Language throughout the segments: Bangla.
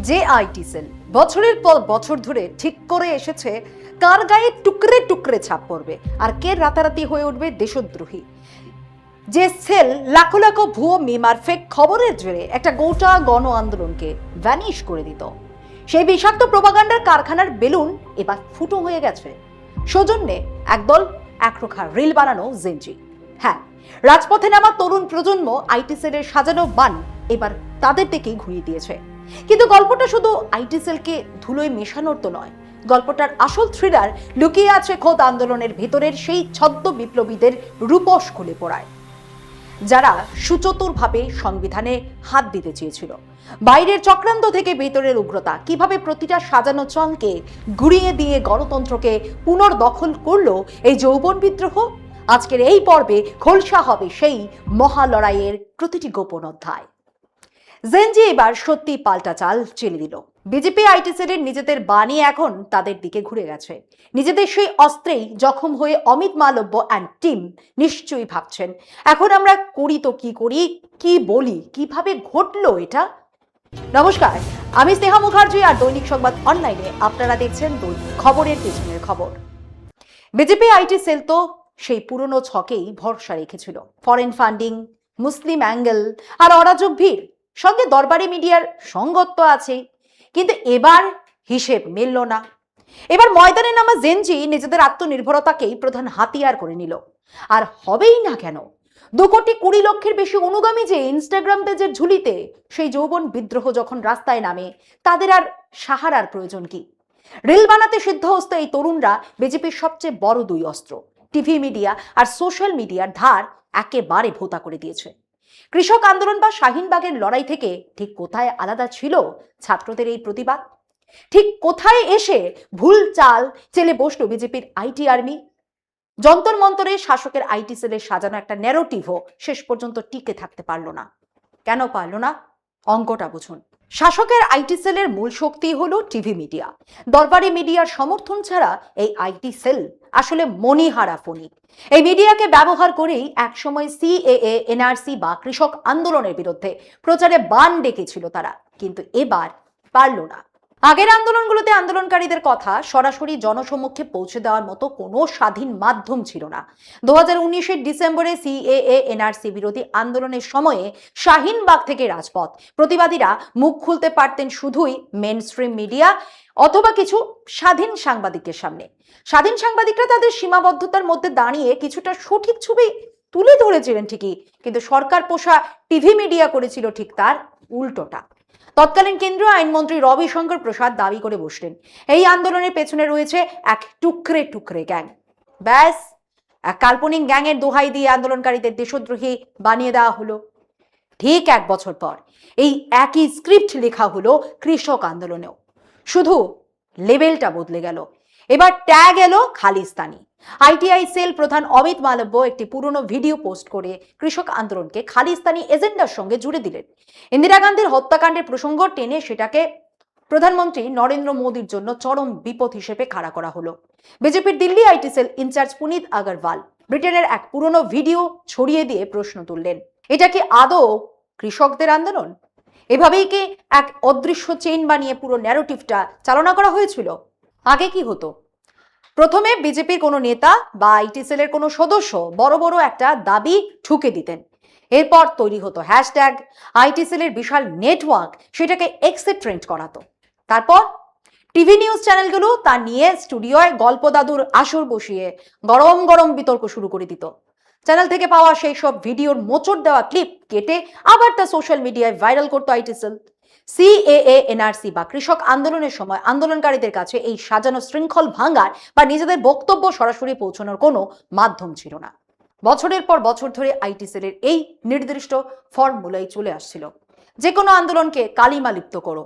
যে আইটি সেল বছরের পর বছর ধরে ঠিক করে এসেছে কার গায়ে টুকরে টুকরে ছাপ পড়বে আর কে রাতারাতি হয়ে উঠবে দেশদ্রোহী। যে সেল লাখো লাখো ভুয়ো মিম আর ফেক খবরের জেরে একটা গোটা গণ আন্দোলনকে ভ্যানিশ করে দিত, সেই বিষাক্ত প্রোপাগান্ডার কারখানার বেলুন এবার ফুটো হয়ে গেছে সৌজন্যে একদল একরোখা রিল বানানো জেনজি। হ্যাঁ, রাজপথে নামা তরুণ প্রজন্ম আইটি সেলের সাজানো বান এবার তাদের দিকেই ঘুরিয়ে দিয়েছে। কিন্তু গল্পটা শুধু আইটি সেলকে ধুলোয় মেশানোর তো নয়, গল্পটার আসল থ্রিলার লুকিয়ে আছে খোদ আন্দোলনের ভেতরের সেই ছদ্ম বিপ্লবীদের রূপস খুলে পড়ায়, যারা সুচতুরভাবে সংবিধানে হাত দিতে চেয়েছিল। বাইরের চক্রান্ত থেকে ভেতরের উগ্রতা কিভাবে প্রতিটা সাজানো চলকে গুড়িয়ে দিয়ে গণতন্ত্রকে পুনর্দখল করলো এই যৌবন বিদ্রোহ। আজকের এই পর্বে খোলসা হবে সেই মহা লড়াইয়ের প্রতিটি গোপন অধ্যায়। জেনজি এবার সত্যি পাল্টা চাল চেলে দিল। বিজেপি আইটি সেলের নিজেদের বাণী এখন তাদের দিকে ঘুরে গেছে। নিজেদের সেই অস্ত্রেই জখম হয়ে অমিত মালব্য অ্যান্ড টিম নিশ্চয়ই ভাবছেন, এখন আমরা করি তো কি করি, কি বলি, কিভাবে ঘটলো এটা। নমস্কার, আমি স্নেহা মুখার্জি আর দৈনিক সংবাদ অনলাইনে আপনারা দেখছেন খবরের পেছনের খবর। বিজেপি আইটি সেল তো সেই পুরনো ছকেই ভরসা রেখেছিল। ফরেন ফান্ডিং, মুসলিম অ্যাঙ্গেল আর অরাজক ভিড়, সঙ্গে দরবারি মিডিয়ার সঙ্গত্ব আছে। কিন্তু এবার হিসেব মিলল না। এবার ময়দানে নামা জেনজি নিজেদের আত্মনির্ভরতাকেই প্রধান হাতিয়ার করে নিল। আর হবেই না কেন, 2,20,00,000-এর বেশি অনুগামী যে ইনস্টাগ্রাম পেজের ঝুলিতে সেই যৌবন বিদ্রোহ যখন রাস্তায় নামে, তাদের আর সাহারার প্রয়োজন কি? রিল বানাতে সিদ্ধহস্ত এই তরুণরা বিজেপির সবচেয়ে বড় দুই অস্ত্র, টিভি মিডিয়া আর সোশ্যাল মিডিয়ার ধার একেবারে ভোঁতা করে দিয়েছে। কৃষক আন্দোলন বা শাহিনবাগের লড়াই থেকে ঠিক কোথায় আলাদা ছিল ছাত্রদের এই প্রতিবাদ? ঠিক কোথায় এসে ভুল চাল চেলে বসলো বিজেপির আইটি আর্মি? যন্তর মন্তরে শাসকের আইটি সেলের সাজানো একটা ন্যারেটিভও শেষ পর্যন্ত টিকে থাকতে পারলো না। কেন পারলো না? অঙ্কটা বুঝুন। শাসকের আইটি সেলের মূল শক্তি হলো টিভি মিডিয়া। দরবারি মিডিয়ার সমর্থন ছাড়া এই আইটি সেল আসলে মণিহারা ফণি। এই মিডিয়াকে ব্যবহার করেই একসময় সিএএ, এনআরসি বা কৃষক আন্দোলনের বিরুদ্ধে প্রচারে বান ডেকেছিল তারা, কিন্তু এবার পারল না। আগের আন্দোলনগুলোতে আন্দোলনকারীদের কথা সরাসরি জনসমক্ষে পৌঁছে দেওয়ার মতো কোনো স্বাধীন মাধ্যম ছিল না। 2019-এর ডিসেম্বরে সিএএ, এনআরসি বিরোধী আন্দোলনের সময়ে শাহিনবাগ থেকে রাজপথ, প্রতিবাদীরা মুখ খুলতে পারতেন শুধুই মেন স্ট্রিম মিডিয়া অথবা কিছু স্বাধীন সাংবাদিকের সামনে। স্বাধীন সাংবাদিকরা তাদের সীমাবদ্ধতার মধ্যে দাঁড়িয়ে কিছুটা সঠিক ছবি তুলে ধরেছিলেন ঠিকই, কিন্তু সরকার পোষা টিভি মিডিয়া করেছিল ঠিক তার উল্টোটা। তৎকালীন কেন্দ্রীয় আইনমন্ত্রী রবিশঙ্কর প্রসাদ দাবি করে বসলেন, এই আন্দোলনের পেছনে রয়েছে এক টুকরে টুকরে গ্যাং। ব্যাস, এক কাল্পনিক গ্যাংয়ের দোহাই দিয়ে আন্দোলনকারীদের দেশদ্রোহী বানিয়ে দেওয়া হলো। ঠিক 1 বছর পর এই একই স্ক্রিপ্ট লেখা হলো কৃষক আন্দোলনেও, শুধু লেভেলটা বদলে গেল। এবার ট্যাগ এলো খালিস্তানি। আইটিআই সেল প্রধান অমিত মালব্য একটি পুরনো ভিডিও পোস্ট করে কৃষক আন্দোলনকে খালিস্তানি এজেন্ডার সঙ্গে জুড়ে দিলেন। ইন্দিরা গান্ধীর হত্যাকাণ্ডের প্রসঙ্গ টেনে সেটাকে প্রধানমন্ত্রী নরেন্দ্র মোদীর জন্য চরম বিপদ হিসেবে খাড়া করা হলো। বিজেপির Delhi IT cell incharge Punit Agarwal ব্রিটেনের এক পুরনো ভিডিও ছড়িয়ে দিয়ে প্রশ্ন তুললেন, এটা কি আদৌ কৃষকদের আন্দোলন? এভাবেই কি এক অদৃশ্য চেইন বানিয়ে পুরো ন্যারেটিভটা চালনা করা হয়েছিল? আগে কি হতো? প্রথমে বিজেপির কোনো নেতা বা আইটি সেলের কোনো সদস্য বড় বড় একটা দাবি ঠুকে দিতেন। এরপর তৈরি হতো হ্যাশট্যাগ, আইটি সেলের বিশাল নেটওয়ার্ক সেটাকে এক্সে ট্রেন্ড করাতো। তারপর টিভি নিউজ চ্যানেলগুলো তা নিয়ে স্টুডিওয় গল্প দাদুর আসর বসিয়ে গরম গরম বিতর্ক শুরু করে দিত। চ্যানেল থেকে পাওয়া সেই সব ভিডিওর মোচড় দেওয়া ক্লিপ কেটে আবার তা সোশ্যাল মিডিয়ায় ভাইরাল করতো আইটি সেল। সিএএ, এনআরসি বা কৃষক আন্দোলনের সময় আন্দোলনকারীদের কাছে এই সাজানো শৃঙ্খল ভাঙার বা নিজেদের বক্তব্য সরাসরি পৌঁছানোর কোনো মাধ্যম ছিল না। বছরের পর বছর ধরে আইটি সেলের এই নির্দিষ্ট ফর্মুলাই চলে আসছিল, যে কোনো আন্দোলনকে কালিমা লিপ্ত করো।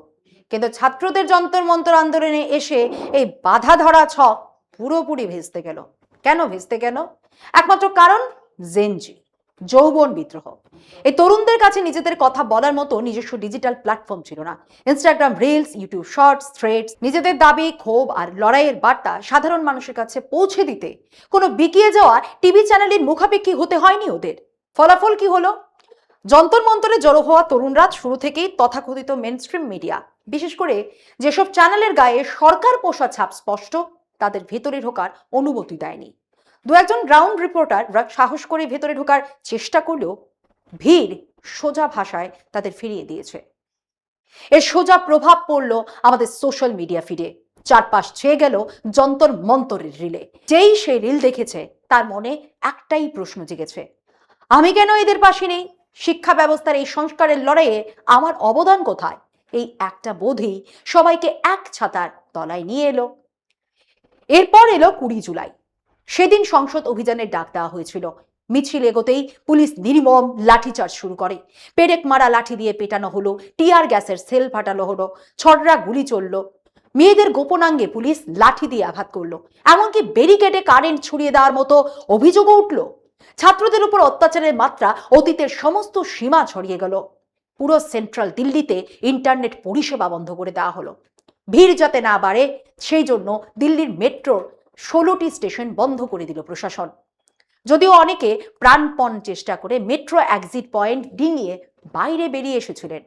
কিন্তু ছাত্রদের যন্তর মন্তর আন্দোলনে এসে এই বাধা ধরা ছক পুরোপুরি ভেস্তে গেল। কেন ভেস্তে গেল? একমাত্র কারণ জেনজি, যৌবন বিদ্রোহ। এই তরুণদের কাছে নিজেদের কথা বলার মতো নিজস্ব ডিজিটাল প্ল্যাটফর্ম ছিল না। Instagram reels, YouTube shorts, threads, নিজেদের দাবি, ক্ষোভ আর লড়াইয়ের বার্তা সাধারণ মানুষের কাছে পৌঁছে দিতে কোনো বিকিয়ে যাওয়া টিভি চ্যানেলের মুখাপেক্ষী হতে হয়নি ওদের। ফলাফল কি হলো? যন্তর মন্তরে জড়ো হওয়া তরুণরা শুরু থেকেই তথাকথিত মেনস্ট্রিম মিডিয়া, বিশেষ করে যেসব চ্যানেলের গায়ে সরকার পোষা ছাপ স্পষ্ট, তাদের ভেতরে ঢোকার অনুমতি দেয়নি। দু একজন গ্রাউন্ড রিপোর্টার সাহস করে ভেতরে ঢোকার চেষ্টা করলেও ভিড় সোজা ভাষায় তাদের ফিরিয়ে দিয়েছে। এর সোজা প্রভাব পড়ল আমাদের সোশ্যাল মিডিয়া ফিডে। চারপাশ ছেয়ে গেল যন্তর মন্তরের রিলে। যেই সেই রিল দেখেছে তার মনে একটাই প্রশ্ন জেগেছে, আমি কেন এদের পাশে নেই? শিক্ষা ব্যবস্থার এই সংস্কারের লড়াইয়ে আমার অবদান কোথায়? এই একটা বোধই সবাইকে এক ছাতার তলায় নিয়ে এলো। এরপর এলো 20 জুলাই। সেদিন সংসদ অভিযানের ডাক দেওয়া হয়েছিল। মিছিল এগোতেই পুলিশ নির্মম লাঠিচার্জ শুরু করে। পেরেক মারা লাঠি দিয়ে পেটানো হলো, টিয়ার গ্যাসের সেল ফাটানো হলো, ছড়রা গুলি চলল। মেয়েদের গোপনাঙ্গে পুলিশ লাঠি দিয়ে আঘাত করলো, এমনকি ব্যারিকেডে কারেন্ট ছড়িয়ে দেওয়ার মতো অভিযোগও উঠল। ছাত্রদের উপর অত্যাচারের মাত্রা অতীতের সমস্ত সীমা ছড়িয়ে গেল। পুরো সেন্ট্রাল দিল্লিতে ইন্টারনেট পরিষেবা বন্ধ করে দেওয়া হলো। ভিড় যাতে না বাড়ে সেই জন্য দিল্লির মেট্রোর 16টি স্টেশন বন্ধ করে দিল প্রশাসন। যদিও অনেকে প্রাণপণ চেষ্টা করে মেট্রো এক্সিট পয়েন্ট ডিঙিয়ে বাইরে বেরিয়ে এসেছিলেন।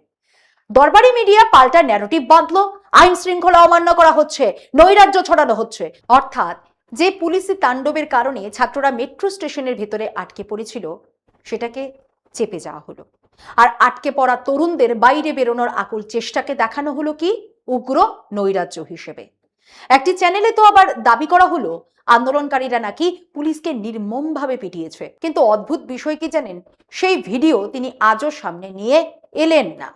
দরবারি মিডিয়া পাল্টা ন্যারেটিভ বাঁধলো, আইন শৃঙ্খলা অমান্য করা হচ্ছে, নৈরাজ্য ছড়ানো হচ্ছে। অর্থাৎ যে পুলিশি তাণ্ডবের কারণে ছাত্ররা মেট্রো স্টেশনের ভেতরে আটকে পড়েছিল সেটাকে চেপে যাওয়া হলো। আর আটকে পড়া তরুণদের বাইরে বেরোনোর আকুল চেষ্টাকে দেখানো হলো কি উগ্র নৈরাজ্য হিসেবে। একটি চ্যানেলে তো আবার দাবি করা হলো আন্দোলনকারীরা নাকি পুলিশকে নির্মমভাবে পিটিয়েছে। কিন্তু অদ্ভুত বিষয় কি জানেন, সেই ভিডিও তিনি আজও সামনে নিয়ে এলেন না।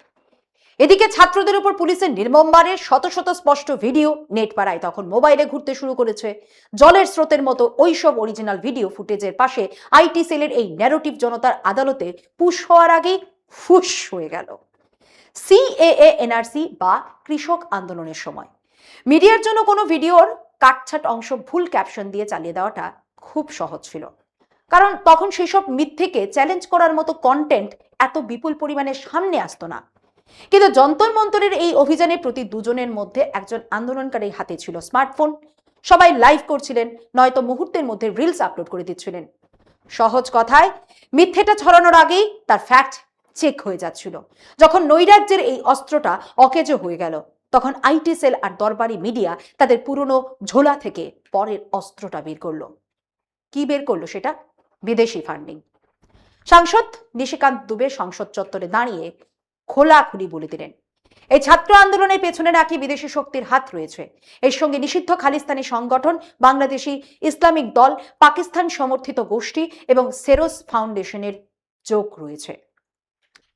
এদিকে ছাত্রদের উপর পুলিশের নির্মম মারের শত শত স্পষ্ট ভিডিও নেট পাড়ায় তখন মোবাইলে ঘুরতে শুরু করেছে। জলের স্রোতের মতো ওইসব অরিজিনাল ভিডিও ফুটেজের পাশে আইটি সেলের এই ন্যারেটিভ জনতার আদালতে পুশ হওয়ার আগেই ফুস হয়ে গেল। সিএএ এনআরসি বা কৃষক আন্দোলনের সময় মিডিয়ার জন্য কোনো ভিডিওর কাটছাট অংশ ভুল ক্যাপশন দিয়ে চালিয়ে দেওয়াটা খুব সহজ ছিল, কারণ তখন সেসব মিথ্যেকে চ্যালেঞ্জ করার মতো কন্টেন্ট এত বিপুল পরিমাণে সামনে আসতো না। কিন্তু যন্তর মন্তরের এই অভিযানে প্রতি দুজনের মধ্যে একজন আন্দোলনকারীর হাতে ছিল স্মার্টফোন। সবাই লাইভ করছিলেন, নয়তো মুহূর্তের মধ্যে রিলস আপলোড করে দিচ্ছিলেন। সহজ কথায় মিথ্যেটা ছড়ানোর আগেই তার ফ্যাক্ট চেক হয়ে যাচ্ছিল। যখন নৈরাজ্যের এই অস্ত্রটা অকেজো হয়ে গেল, তখন IT cell R Darbari media তাদের পুরনো ঝোলা থেকে পরের অস্ত্রটা বের করলো। কি বের করলো সেটা? বিদেশি ফান্ডিং। সাংসদ নিশিকান্ত দুবে সংসদ চত্বরে দাঁড়িয়ে খোলাখুলি বলে দিলেন, এই ছাত্র আন্দোলনের পেছনে নাকি বিদেশি শক্তির হাত রয়েছে। এর সঙ্গে নিষিদ্ধ খালিস্তানি সংগঠন, বাংলাদেশি ইসলামিক দল, পাকিস্তান সমর্থিত গোষ্ঠী এবং সেরোস ফাউন্ডেশনের যোগ রয়েছে।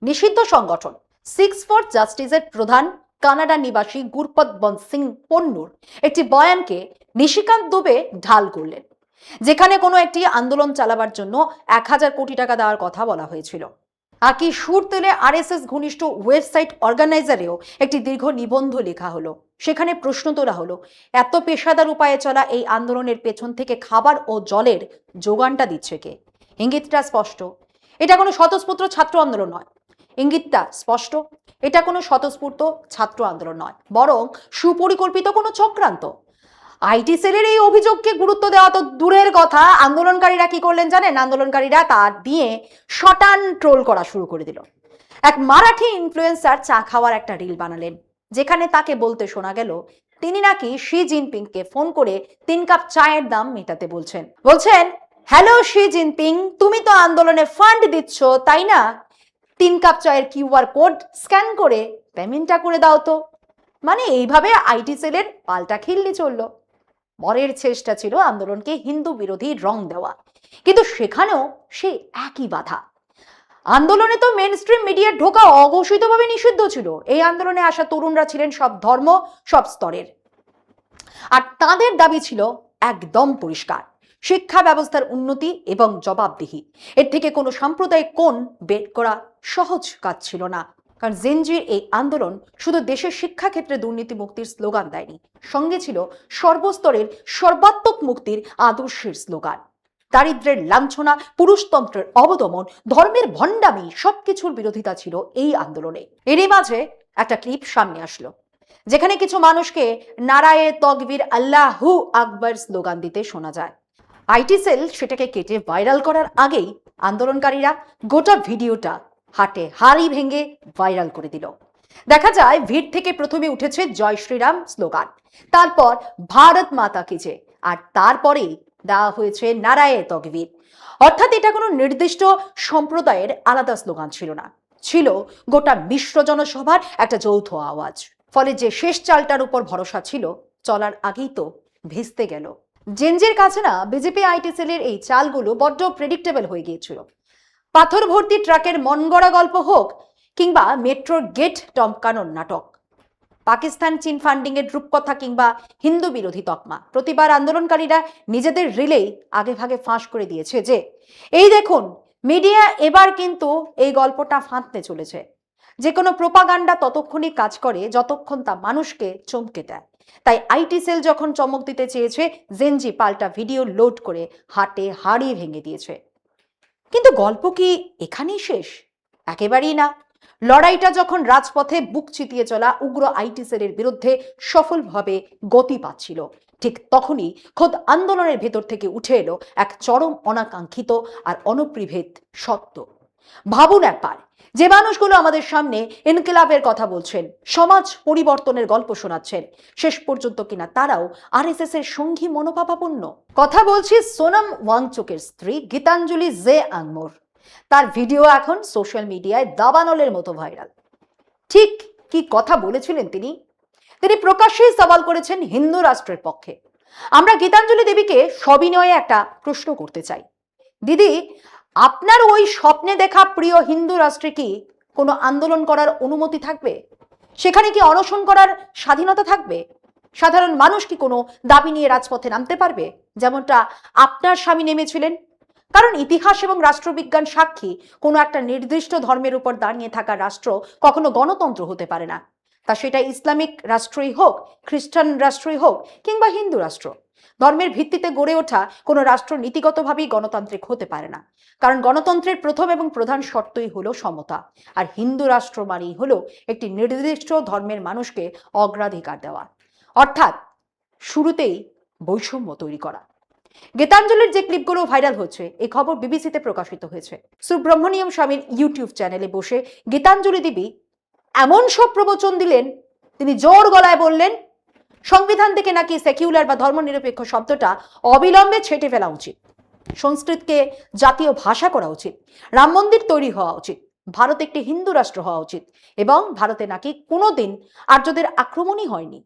নিষিদ্ধ সংগঠন সিক্স ফর জাস্টিসের প্রধান কানাডা নিবাসী গুরপতবন্ত সিং পন্নুর একটি বয়ানকে নিশিকান্ত দুবে ঢাল করলেন, যেখানে কোনো একটি আন্দোলন চালাবার জন্য 1000 কোটি টাকা দেওয়ার কথা বলা হয়েছিল। আকি সুর তুলে আরএসএস ঘনিষ্ঠ ওয়েবসাইট অর্গানাইজারেও একটি দীর্ঘ নিবন্ধ লেখা হলো। সেখানে প্রশ্ন তোলা হলো, এত পেশাদার উপায়ে চলা এই আন্দোলনের পেছন থেকে খাবার ও জলের যোগানটা দিচ্ছে কে? ইঙ্গিতটা স্পষ্ট, এটা কোনো স্বতঃস্ফূর্ত ছাত্র আন্দোলন নয়। ইঙ্গিতটা স্পষ্ট, এটা কোনো স্বতঃস্ফূর্ত ছাত্র আন্দোলন নয়, বরং সুপরিকল্পিত কোনো চক্রান্ত। আইটি সেলের এই অভিযোগকে গুরুত্ব দেওয়া তো দূরের কথা, আন্দোলনকারীরা কি করলেন জানেন? আন্দোলনকারীরা তার দিয়ে শটান ট্রোল করা শুরু করে দিল। এক মারাঠি ইনফ্লুয়েন্সার চা খাওয়ার একটা রিল বানালেন, যেখানে তাকে বলতে শোনা গেল তিনি নাকি শি জিনপিংকে ফোন করে 3 কাপ চায়ের দাম মেটাতে বলছেন। হ্যালো শি জিনপিং, তুমি তো আন্দোলনে ফান্ড দিচ্ছ তাই না? 3 কাপ চায়ের কিউআর কোড স্ক্যান করে পেমেন্টটা করে দাও তো। মানে এইভাবে আইটি সেলের পাল্টা খিল্লি চলল। বরের চেষ্টা ছিল আন্দোলনকে হিন্দু বিরোধী রং দেওয়া, কিন্তু সেখানেও সেই একই বাধা। আন্দোলনে তো মেইনস্ট্রিম মিডিয়ার ঢোকা অঘোষিতভাবে নিষিদ্ধ ছিল। এই আন্দোলনে আসা তরুণরা ছিলেন সব ধর্ম, সব স্তরের, আর তাদের দাবি ছিল একদম পরিষ্কার, শিক্ষা ব্যবস্থার উন্নতি এবং জবাবদিহি। এর থেকে কোনো সাম্প্রদায়িক কোণ বের করা সহজ কাজ ছিল না, কারণ জেনজির এই আন্দোলন শুধু দেশের শিক্ষাক্ষেত্রে দুর্নীতি মুক্তির স্লোগান দেয়নি, সঙ্গে ছিল সর্বস্তরের সর্বাত্মক মুক্তির আদর্শের স্লোগান। দারিদ্র্যের লাঞ্ছনা, পুরুষতন্ত্রের অবদমন, ধর্মের ভণ্ডামি সবকিছুর বিরোধিতা ছিল এই আন্দোলনে। এরই মাঝে একটা ক্লিপ সামনে আসলো, যেখানে কিছু মানুষকে নারায়ে তকবীর আল্লাহু আকবার স্লোগান দিতে শোনা যায়। আইটি সেল সেটাকে কেটে ভাইরাল করার আগেই আন্দোলনকারীরা গোটা ভিডিওটা হাটে হাড়ি ভেঙে ভাইরাল করে দিল। দেখা যায় ভিড় থেকে প্রথমে উঠেছে জয় শ্রীরাম স্লোগান, তারপর ভারত মাতা কি জয়, আর তারপরেই দেওয়া হয়েছে নারায়ে তকবীর। অর্থাৎ এটা কোনো নির্দিষ্ট সম্প্রদায়ের আলাদা স্লোগান ছিল না, ছিল গোটা মিশ্র জনসভার একটা যৌথ আওয়াজ। ফলে যে শেষ চালটার উপর ভরসা ছিল, চলার আগেই তো ভেস্তে গেল। জেনজির কাছে না বিজেপি আইটি সেলের এই চালগুলো বড্ড প্রেডিক্টেবল হয়ে গিয়েছিল। পাথর ভর্তি ট্রাকের মনগড়া গল্প হোক কিংবা মেট্রোর গেট টমকানোর নাটক, পাকিস্তান চীন ফান্ডিং এর রূপকথা কিংবা হিন্দু বিরোধী তকমা, প্রতিবার আন্দোলনকারীরা নিজেদের রিলেই আগে ভাগে ফাঁস করে দিয়েছে যে এই দেখুন মিডিয়া এবার কিন্তু এই গল্পটা ফাঁদতে চলেছে। যে কোনো প্রোপাগান্ডা ততক্ষণই কাজ করে যতক্ষণ তা মানুষকে চমকে দেয়। তাই আইটি সেল যখন চমক দিতে চেয়েছে, জেনজি পাল্টা ভিডিও লোড করে হাটে হাড়ি ভেঙে দিয়েছে। কিন্তু গল্প কি এখানেই শেষ? একেবারেই না। লড়াইটা যখন রাজপথে বুক চিতিয়ে চলা উগ্র আইটি সেলের বিরুদ্ধে সফলভাবে গতি পাচ্ছিল, ঠিক তখনই খোদ আন্দোলনের ভেতর থেকে উঠে এলো এক চরম অনাকাঙ্ক্ষিত আর অনপ্রিভেদ সত্য। ভাবুন একবার, যে মানুষগুলো আমাদের সামনে ইনকিলাবের কথা বলছেন, সমাজ পরিবর্তনের গল্প শোনাচ্ছেন, শেষ পর্যন্ত কিনা তারাও আরএসএস এর সঙ্গী মনোভাবাপন্ন। কথা বলছি সোনম ওয়াংচুকের স্ত্রী গীতাঞ্জলি জে আংমোর। তার ভিডিও এখন সোশ্যাল মিডিয়ায় দাবানলের মতো ভাইরাল। ঠিক কি কথা বলেছিলেন তিনি? তিনি প্রকাশ্যেই সওয়াল করেছেন হিন্দু রাষ্ট্রের পক্ষে। আমরা গীতাঞ্জলি দেবীকে সবিনয়ে একটা প্রশ্ন করতে চাই, দিদি, আপনার ওই স্বপ্নে দেখা প্রিয় হিন্দু রাষ্ট্রে কি কোনো আন্দোলন করার অনুমতি থাকবে? সেখানে কি অনশন করার স্বাধীনতা থাকবে? সাধারণ মানুষ কি কোনো দাবি নিয়ে রাজপথে নামতে পারবে, যেমনটা আপনার স্বামী নেমেছিলেন? কারণ ইতিহাস এবং রাষ্ট্রবিজ্ঞান সাক্ষী, কোনো একটা নির্দিষ্ট ধর্মের উপর দাঁড়িয়ে থাকা রাষ্ট্র কখনো গণতন্ত্র হতে পারে না। তা সেটা ইসলামিক রাষ্ট্রই হোক, খ্রিস্টান রাষ্ট্রই হোক কিংবা হিন্দু রাষ্ট্র। ধর্মের ভিত্তিতে গড়ে ওঠা কোনো রাষ্ট্র নীতিগতভাবেই গণতান্ত্রিক হতে পারে না। কারণ গণতন্ত্রের প্রথম এবং প্রধান শর্তই হলো সমতা। আর হিন্দু রাষ্ট্র মানেই হলো একটি নির্দিষ্ট ধর্মের মানুষকে অগ্রাধিকার দেওয়া, অর্থাৎ শুরুতেই বৈষম্য তৈরি করা। গীতাঞ্জলির যে ক্লিপগুলো ভাইরাল হচ্ছে, এই খবর বিবিসিতে প্রকাশিত হয়েছে। সুব্রমণিয়ম স্বামীর ইউটিউব চ্যানেলে বসে গীতাঞ্জলি দেবী এমন সব প্রবচন দিলেন, তিনি জোর গলায় বললেন সংবিধান থেকে নাকি সেকুলার বা ধর্মনিরপেক্ষ শব্দটা অবিলম্বে ছেঁটে ফেলা উচিত, সংস্কৃতকে জাতীয় ভাষা করা উচিত, রাম মন্দির তৈরি হওয়া উচিত, ভারত একটি হিন্দু রাষ্ট্র হওয়া উচিত, এবং ভারতে নাকি কোনোদিন আর্যদের আক্রমণই হয়নি।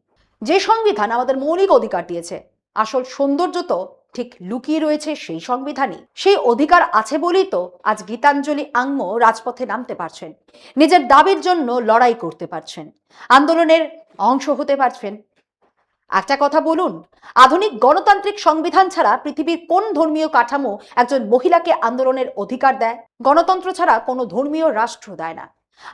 যে সংবিধান আমাদের মৌলিক অধিকার দিয়েছে, আসল সৌন্দর্য তো ঠিক লুকিয়ে রয়েছে সেই সংবিধানই। সেই অধিকার আছে বলেই তো আজ গীতাঞ্জলি আংমো রাজপথে নামতে পারছেন, নিজের দাবির জন্য লড়াই করতে পারছেন, আন্দোলনের অংশ হতে পারছেন। একটা কথা বলুন, আধুনিক গণতান্ত্রিক সংবিধান ছাড়া পৃথিবীর কোন ধর্মীয় কাঠামো একজন মহিলাকে আন্দোলনের অধিকার দেয়? গণতন্ত্র ছাড়া কোনো ধর্মীয় রাষ্ট্র দেয় না।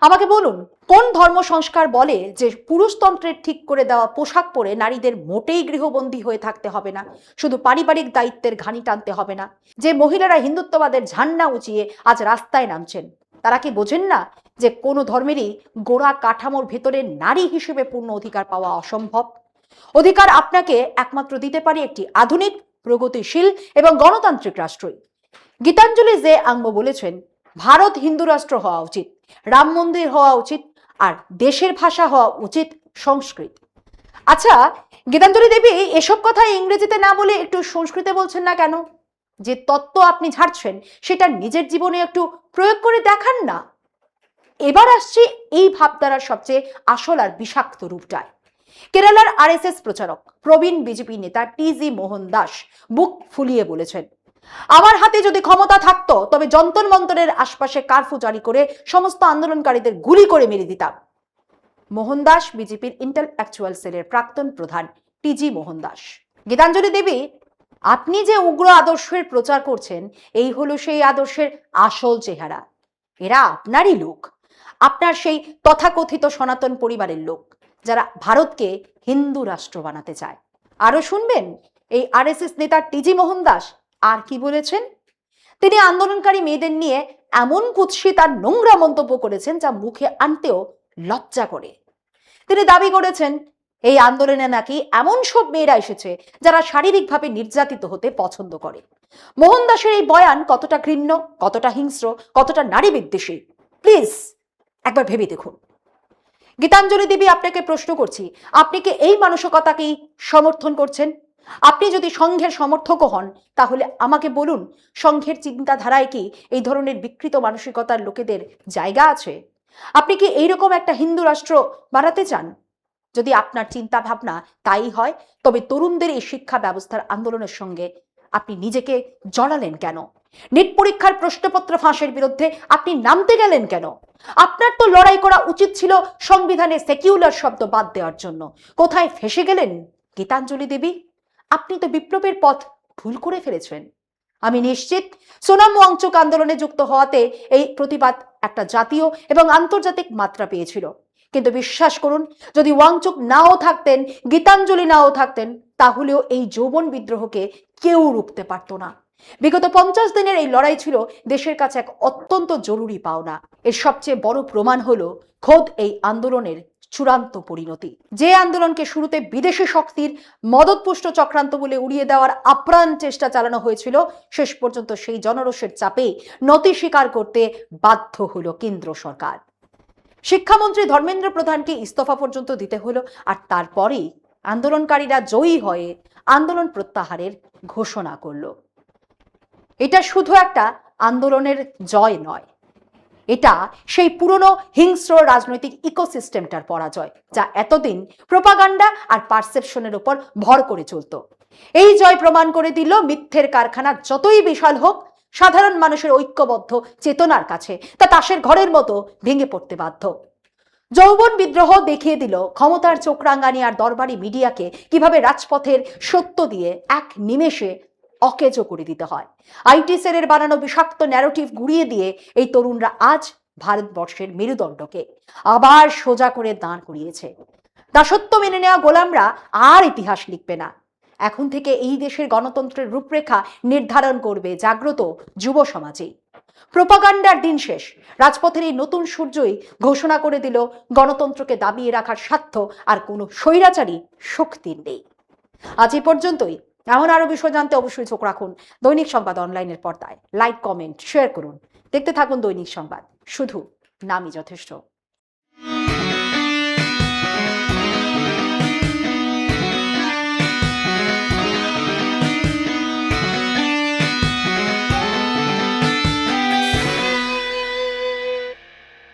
আমাকে বলুন, কোন ধর্ম সংস্কার বলে যে পুরুষতন্ত্রের ঠিক করে দেওয়া পোশাক পরে নারীদের মোটেই গৃহবন্দী হয়ে থাকতে হবে না, শুধু পারিবারিক দায়িত্বের ঘানি টানতে হবে না? যে মহিলারা হিন্দুত্ববাদের ঝান্ডা উঁচিয়ে আজ রাস্তায় নামছেন, তারা কি বোঝেন না যে কোনো ধর্মেরই গোড়া কাঠামোর ভেতরে নারী হিসেবে পূর্ণ অধিকার পাওয়া অসম্ভব? অধিকার আপনাকে একমাত্র দিতে পারে একটি আধুনিক, প্রগতিশীল এবং গণতান্ত্রিক রাষ্ট্রই। গীতাঞ্জলি জে আংমো বলেছেন, ভারত হিন্দু রাষ্ট্র হওয়া উচিত, রাম মন্দির হওয়া উচিত, আর দেশের ভাষা হওয়া উচিত সংস্কৃত। আচ্ছা, গীতাঞ্জলি দেবী এসব কথা ইংরেজিতে না বলে একটু সংস্কৃতে বলছেন না কেন? যে তত্ত্ব আপনি ঝাড়ছেন সেটা নিজের জীবনে একটু প্রয়োগ করে দেখান না। এবার আসছে এই ভাবধারার সবচেয়ে আসল আর বিষাক্ত রূপটায়। কেরালার আরএসএস প্রচারক প্রবীণ বিজেপি নেতা টিজি মোহন দাস বুক ফুলিয়ে বলেছেন, আমার হাতে যদি ক্ষমতা থাকতো তবে যন্তর মন্তরের আশপাশে কারফিউ জারি করে সমস্ত আন্দোলনকারীদের গুলি করে মেরে দিতাম। মোহন দাস বিজেপির ইন্টেলেকচুয়াল সেলের প্রাক্তন প্রধান টিজি মোহন দাস। গীতাঞ্জলি দেবী, আপনি যে উগ্র আদর্শের প্রচার করছেন, এই হলো সেই আদর্শের আসল চেহারা। এরা আপনারই লোক, আপনার সেই তথাকথিত সনাতন পরিবারের লোক, যারা ভারতকে হিন্দু রাষ্ট্র বানাতে চায়। আরো শুনবেন এই আরএসএস নেতা টিজি মোহন দাস আর কি বলেছেন। তিনি আন্দোলনকারী মেয়েদের নিয়ে এমন কুৎসিত আর নোংরা মন্তব্য করেছেন যা মুখে আনতেও লজ্জা করে। তিনি দাবি করেছেন এই আন্দোলনে নাকি এমন সব মেয়েরা এসেছে যারা শারীরিকভাবে নির্যাতিত হতে পছন্দ করে। মোহন দাসের এই বয়ান কতটা ঘৃণ্য, কতটা হিংস্র, কতটা নারী বিদ্বেষী, প্লিজ একবার ভেবে দেখুন। গীতাঞ্জলি দেবী, আপনাকে প্রশ্ন করছি, আপনি কি এই মানসিকতাকেই সমর্থন করছেন? আপনি যদি সংঘের সমর্থকও হন, তাহলে আমাকে বলুন, সংঘের চিন্তাধারায় কি এই ধরনের বিকৃত মানসিকতার লোকেদের জায়গা আছে? আপনি কি এইরকম একটা হিন্দু রাষ্ট্র বানাতে চান? যদি আপনার চিন্তা ভাবনা তাই হয়, তবে তরুণদের এই শিক্ষা ব্যবস্থার আন্দোলনের সঙ্গে আপনি নিজেকে জড়ালেন কেন? নিট পরীক্ষার প্রশ্নপত্র ফাঁসের বিরুদ্ধে আপনি নামতে গেলেন কেন? আপনার তো লড়াই করা উচিত ছিল সংবিধানে সেকিউলার শব্দ বাদ দেওয়ার জন্য। কোথায় ফেসে গেলেন গীতাঞ্জলি দেবী? আপনি তো বিপ্লবের পথ ভুল করে ফেলেছেন। আমি নিশ্চিত সোনাম ওয়াংচুক আন্দোলনে যুক্ত হওয়াতে এই প্রতিবাদ একটা জাতীয় এবং আন্তর্জাতিক মাত্রা পেয়েছিল। কিন্তু বিশ্বাস করুন, যদি ওয়াংচুক নাও থাকতেন, গীতাঞ্জলি নাও থাকতেন, তাহলেও এই যৌবন বিদ্রোহকে কেউ রুখতে পারত না। বিগত 50 দিনের এই লড়াই ছিল দেশের কাছে এক অত্যন্ত জরুরি পাওনা। এর সবচেয়ে বড় প্রমাণ হলো খোদ এই আন্দোলনের চূড়ান্ত পরিণতি। যে আন্দোলনকে শুরুতে বিদেশি শক্তির মদতপুষ্ট চক্রান্ত বলে উড়িয়ে দেওয়ার আপ্রাণ চেষ্টা চালানো হয়েছিল, শেষ পর্যন্ত সেই জনরোষের চাপে নতি স্বীকার করতে বাধ্য হলো কেন্দ্র সরকার। শিক্ষামন্ত্রী ধর্মেন্দ্র প্রধানকে ইস্তফা পর্যন্ত দিতে হলো, আর তারপরেই আন্দোলনকারীরা জয়ী হয়ে আন্দোলন প্রত্যাহারের ঘোষণা করলো। এটা শুধু একটা আন্দোলনের জয় নয়, এটা সেই পুরনো হিংস্র রাজনৈতিক ইকোসিস্টেমটার পরাজয়, যা এতদিন প্রোপাগান্ডা আর পারসেপশনের উপর ভর করে চলত। এই জয় প্রমাণ করে দিল, মিথ্যের কারখানা যতই বিশাল হোক, সাধারণ মানুষের ঐক্যবদ্ধ চেতনার কাছে তা তাসের ঘরের মতো ভেঙে পড়তে বাধ্য। যৌবন বিদ্রোহ দেখিয়ে দিল ক্ষমতার চোখরাঙ্গানি আর দরবারি মিডিয়াকে কিভাবে রাজপথের সত্য দিয়ে এক নিমেষে অকেজো করে দিতে হয়। আইটি সেলের বানানো বিষাক্ত ন্যারেটিভ ঘুরিয়ে দিয়ে এই তরুণরা আজ ভারতবর্ষের মেরুদণ্ডকে আবার সোজা করে দাঁড় করিয়েছে। দাসত্ব মেনে নেওয়া গোলামরা আর ইতিহাস লিখবে না। এখন থেকে এই দেশের গণতন্ত্রের রূপরেখা নির্ধারণ করবে জাগ্রত যুব সমাজেই। প্রোপাগান্ডার দিন শেষ। রাজপথের এই নতুন সূর্যই ঘোষণা করে দিল, গণতন্ত্রকে দাবিয়ে রাখার স্বার্থ আর কোনো স্বৈরাচারী শক্তির নেই। আজ এই পর্যন্তই। এমন আরো বিষয় জানতে অবশ্যই চোখ রাখুন দৈনিক সংবাদ অনলাইনের পর্দায়। লাইক, কমেন্ট, শেয়ার করুন। দেখতে থাকুন দৈনিক সংবাদ, শুধু নামই যথেষ্ট।